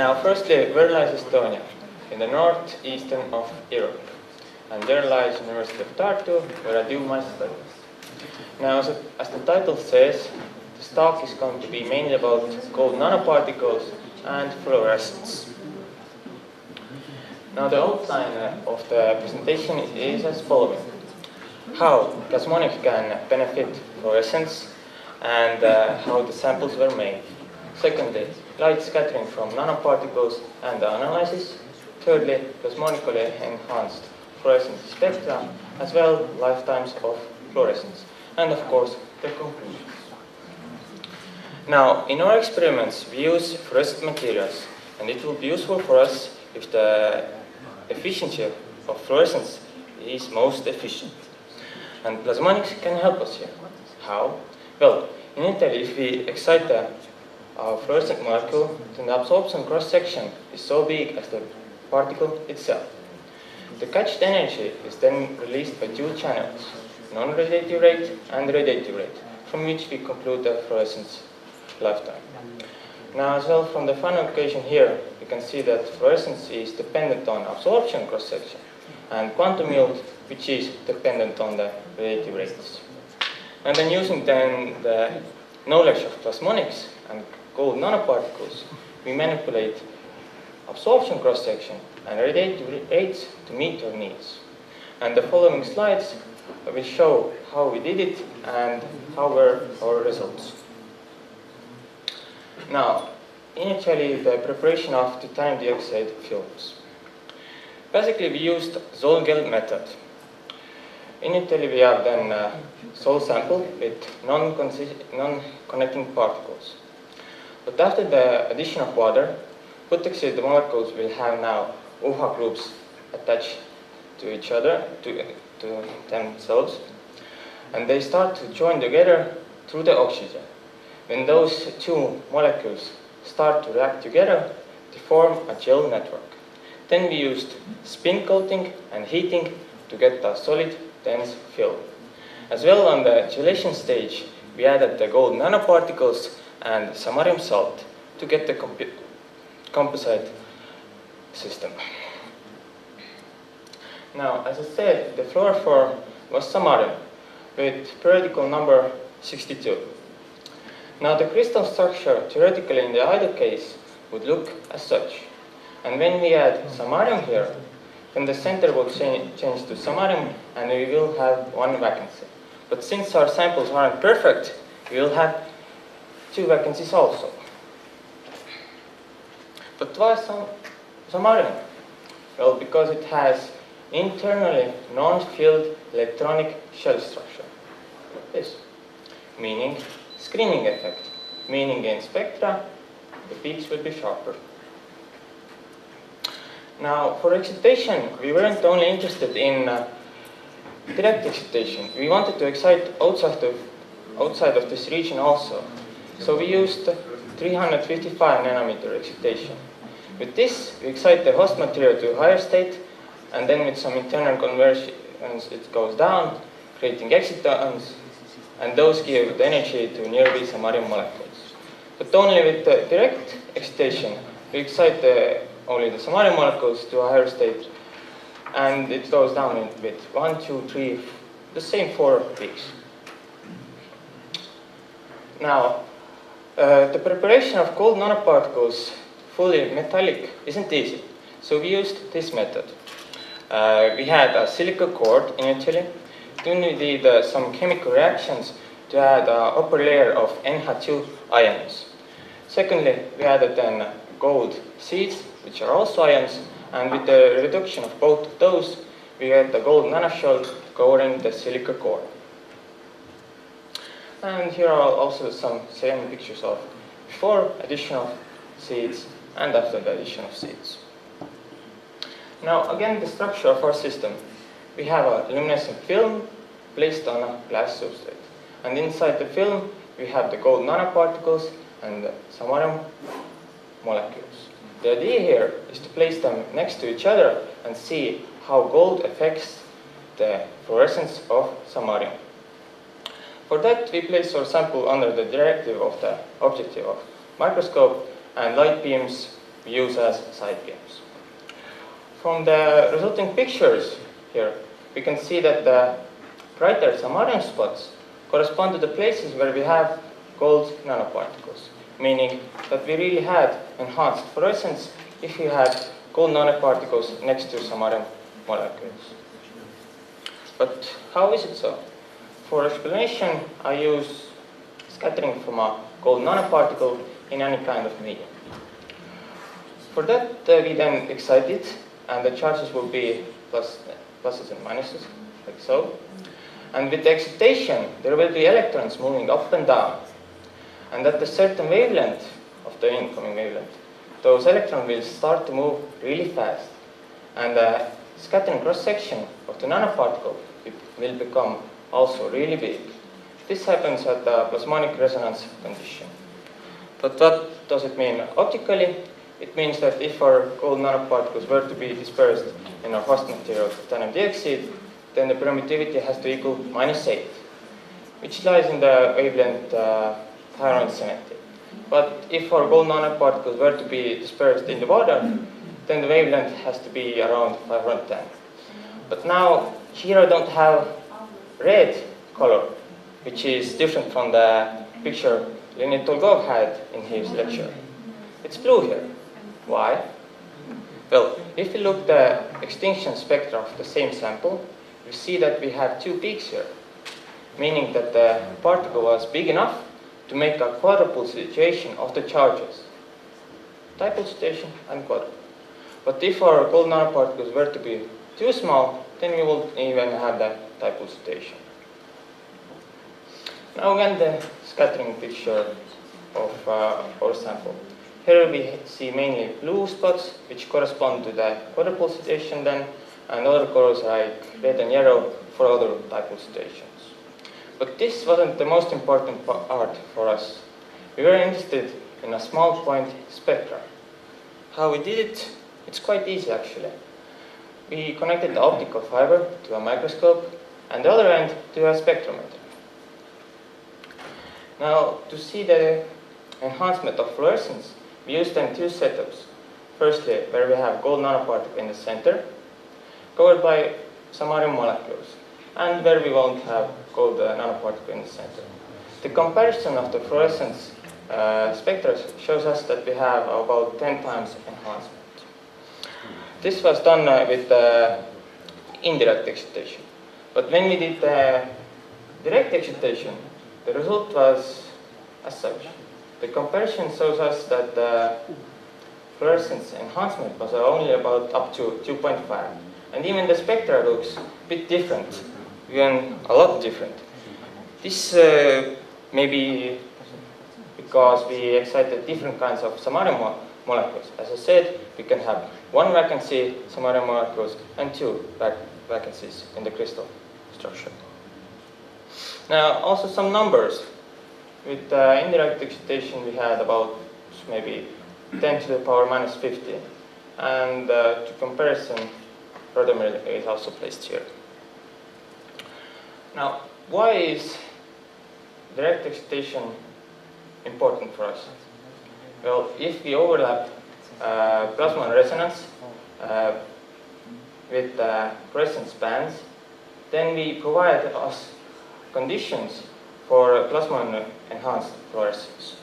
Now, firstly, where lies Estonia? In the northeastern of Europe. And there lies University of Tartu, where I do my studies. Now, as the title says, this talk is going to be mainly about gold nanoparticles and fluorescence. Now, the outline of the presentation is as following. How plasmonics can benefit fluorescence and how the samples were made. Secondly, light scattering from nanoparticles and the analysis. Thirdly, plasmonically enhanced fluorescence spectra, as well lifetimes of fluorescence. And of course, the conclusions. Now, in our experiments, we use fluorescent materials, and it will be useful for us if the efficiency of fluorescence is most efficient. And plasmonics can help us here. How? Well, initially, if we excite the fluorescent molecule, then the absorption cross-section is so big as the particle itself. The catched energy is then released by two channels, non-radiative rate and radiative rate, from which we conclude the fluorescence lifetime. Now, as well, from the final equation here, you can see that fluorescence is dependent on absorption cross-section, and quantum yield, which is dependent on the radiative rates. And then using then the knowledge of plasmonics and gold nanoparticles, we manipulate absorption cross-section and radiative rates to meet our needs. And the following slides will show how we did it and how were our results. Now, initially the preparation of titanium dioxide films. Basically, we used Zolgel method. Initially, we have then a soil sample with non-connecting particles. But after the addition of water, the molecules will have now OH groups attached to each other, to themselves, and they start to join together through the oxygen. When those two molecules start to react together, they form a gel network. Then we used spin coating and heating to get a solid, dense film. As well, on the gelation stage, we added the gold nanoparticles and samarium salt to get the composite system. Now, as I said, the fluorophore was samarium with periodical number 62. Now, the crystal structure theoretically in the ideal case would look as such. And when we add samarium here, then the center will change to samarium and we will have one vacancy. But since our samples aren't perfect, we will have two vacancies also. But why samarium? Well, because it has internally non-filled electronic shell structure, like this, meaning screening effect, meaning in spectra, the peaks will be sharper. Now, for excitation, we weren't only interested in direct excitation. We wanted to excite outside of this region also. So we used 355 nanometer excitation. With this, we excite the host material to a higher state, and then with some internal conversions, it goes down, creating excitons, and those give the energy to nearby samarium molecules. But only with the direct excitation, we excite only the samarium molecules to a higher state, and it goes down with 1, 2, 3, the same 4 peaks. Now, the preparation of gold nanoparticles fully metallic isn't easy, so we used this method. We had a silica core initially, then we did some chemical reactions to add an upper layer of NH2 ions. Secondly, we added then gold seeds, which are also ions, and with the reduction of both of those, we get the gold nanoshell covering the silica core. And here are also some same pictures of before addition of seeds and after the addition of seeds. Now, again, the structure of our system. We have a luminescent film placed on a glass substrate. And inside the film, we have the gold nanoparticles and the samarium molecules. The idea here is to place them next to each other and see how gold affects the fluorescence of samarium. For that, we place our sample under the directive of the objective of microscope, and light beams we use as side beams. From the resulting pictures here, we can see that the brighter samarium spots correspond to the places where we have gold nanoparticles, meaning that we really had enhanced fluorescence if we had gold nanoparticles next to samarium molecules. But how is it so? For explanation, I use scattering from a gold nanoparticle in any kind of medium. For that, we then excite it, and the charges will be pluses and minuses, like so. And with the excitation, there will be electrons moving up and down. And at a certain wavelength of the incoming wavelength, those electrons will start to move really fast. And the scattering cross-section of the nanoparticle will become also really big. This happens at the plasmonic resonance condition. But what does it mean optically? It means that if our gold nanoparticles were to be dispersed in our host material, titanium dioxide, then the permittivity has to equal -8, which lies in the wavelength 570. But if our gold nanoparticles were to be dispersed in the water, then the wavelength has to be around 510. But now, here I don't have red color, which is different from the picture Leonid Tolgov had in his lecture. It's blue here. Why? Well, if you look at the extinction spectra of the same sample, you see that we have two peaks here, meaning that the particle was big enough to make a quadruple situation of the charges. Dipole situation and quadruple. But if our gold nanoparticles were to be too small, then we won't even have the dipole situation. Now again the scattering picture of our sample. Here we see mainly blue spots, which correspond to the quadruple situation then, and other colors like red and yellow for other dipole situations. But this wasn't the most important part for us. We were interested in a small point spectra. How we did it? It's quite easy actually. We connected the optical fiber to a microscope and the other end to a spectrometer. Now, to see the enhancement of fluorescence, we used then two setups. Firstly, where we have gold nanoparticle in the center, covered by samarium molecules, and where we won't have gold nanoparticle in the center. The comparison of the fluorescence spectra shows us that we have about 10 times enhancement. This was done with indirect excitation. But when we did direct excitation, the result was as such. The comparison shows us that the fluorescence enhancement was only about up to 2.5. And even the spectra looks a bit different, even a lot different. This may be because we excited different kinds of samarium molecules. As I said, we can have one vacancy samarium molecules and two vacancies in the crystal structure. Now, also some numbers. With indirect excitation, we had about maybe 10 to the power minus 50. And to comparison, Rodemer is also placed here. Now, why is direct excitation important for us? Well, if we overlap plasma resonance with fluorescence bands, then we provide us conditions for plasma enhanced fluorescence.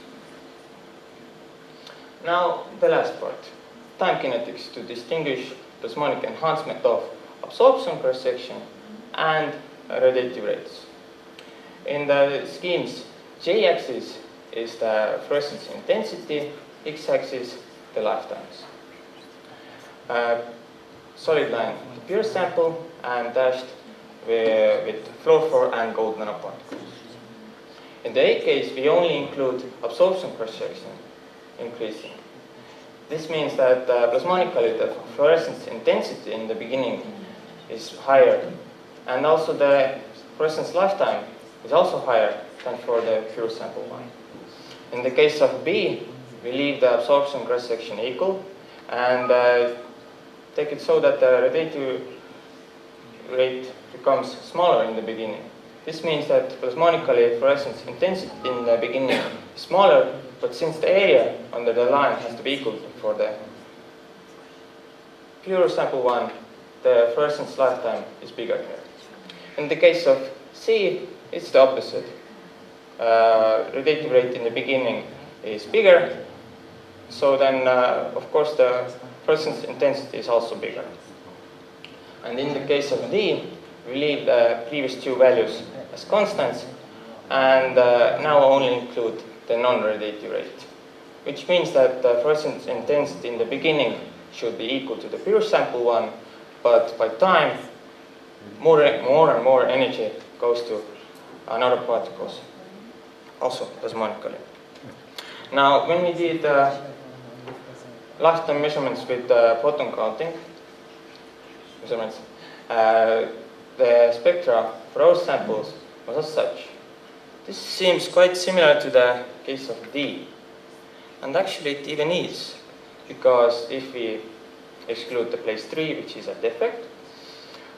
Now, the last part, time kinetics to distinguish plasmonic enhancement of absorption cross-section and radiative rates. In the schemes, J-axis is the fluorescence intensity, X-axis the lifetimes. Solid line, the pure sample, and dashed with fluorophore and gold nanoparticles. In the A case, we only include absorption cross-section increasing. This means that plasmonically the fluorescence intensity in the beginning is higher, and also the fluorescence lifetime is also higher than for the pure sample one. In the case of B, we leave the absorption cross-section equal and take it so that the radiative rate becomes smaller in the beginning. This means that plasmonically fluorescence intensity in the beginning is smaller, but since the area under the line has to be equal to for the pure sample 1, the fluorescence lifetime is bigger here. In the case of C, it's the opposite. Radiative rate in the beginning is bigger, so then of course the fluorescence intensity is also bigger. And in the case of D, we leave the previous two values as constants and now only include the non-radiative rate, which means that the fluorescence intensity in the beginning should be equal to the pure sample 1, but by time more and more energy goes to nanoparticles, also plasmonically. Now, when we did lifetime measurements with photon counting measurements, the spectra for our samples was as such. This seems quite similar to the case of D, and actually it even is, because if we exclude the place 3, which is a defect,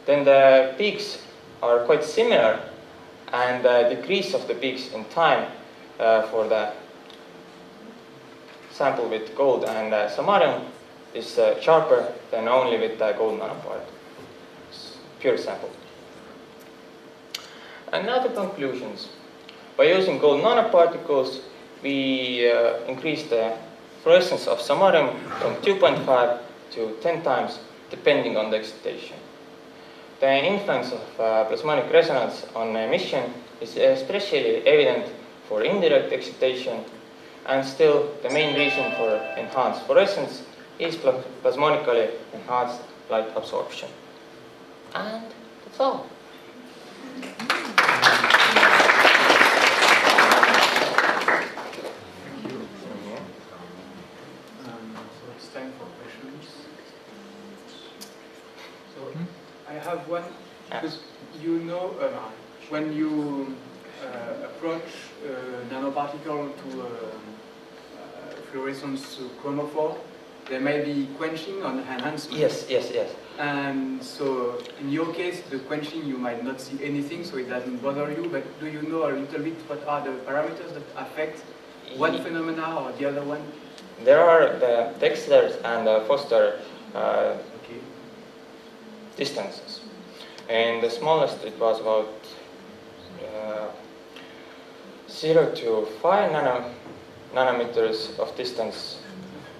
then the peaks are quite similar, and the decrease of the peaks in time for the sample with gold and samarium is sharper than only with the gold nanoparticle, pure sample. And now the conclusions. By using gold nanoparticles, we increase the fluorescence of samarium from 2.5 to 10 times, depending on the excitation. The influence of plasmonic resonance on emission is especially evident for indirect excitation, and still the main reason for enhanced fluorescence is plasmonically enhanced light absorption. And that's all. So it's time for questions. So I have one, because you know, when you approach nanoparticle to fluorescence to chromophore, there may be quenching on enhancement. Yes. And so in your case, the quenching, you might not see anything, so it doesn't bother you, but do you know a little bit what are the parameters that affect one phenomena or the other one? There are the Wechsler and Foster distances. And the smallest, it was about 0 to 5 nanometers of distance.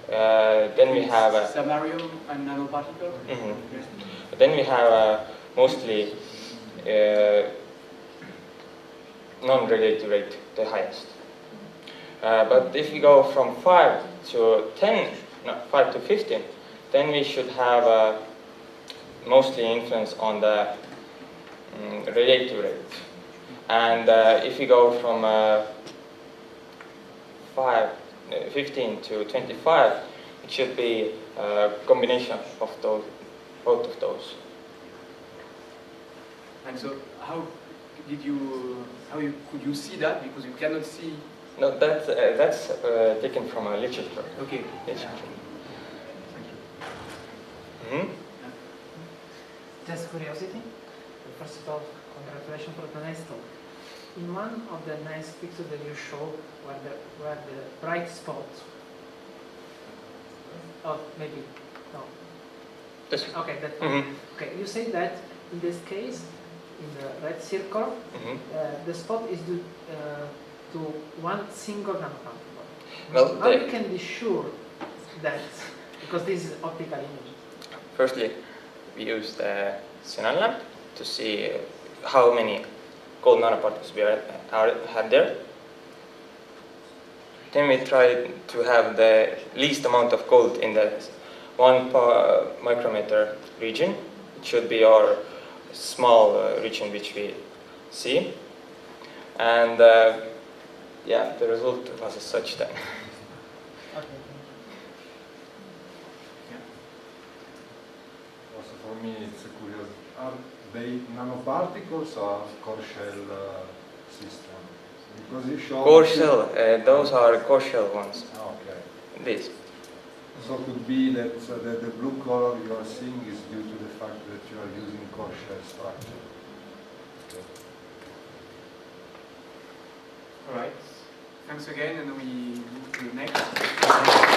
Then we have samarium and nanoparticle. Mm-hmm. Then we have mostly non-radiative rate, the highest. But if we go from 5 to 10, no, 5 to 15, then we should have mostly influence on the radiative rate. And if we go from 15 to 25, it should be a combination of those, both of those. And so, how could you see that? Because you cannot see. No, that's taken from a literature. Okay. Literature. Thank you. Just curiosity. First of all, congratulations for the nice talk. In one of the nice pictures that you show, where the bright spots. Oh, maybe no. This. Okay, that. Mm-hmm. Okay, you say that in this case, in the red circle, the spot is due to one single nanoparticle. Well, how you can be sure that, because this is optical image. Firstly, we use the xenon lamp to see how many gold nanoparticles we have there. Then we try to have the least amount of gold in the 1 micrometer region. It should be our small region which we see. And yeah, the result was as such then. Okay. Also for me it's a curious. Are they nanoparticles or core shell system? Because you show Core shell, those are core shell ones. Okay. These. So it could be that the blue color you are seeing is due to the fact that you are using core shell structure. Okay. All right. Thanks again, and we move to the next.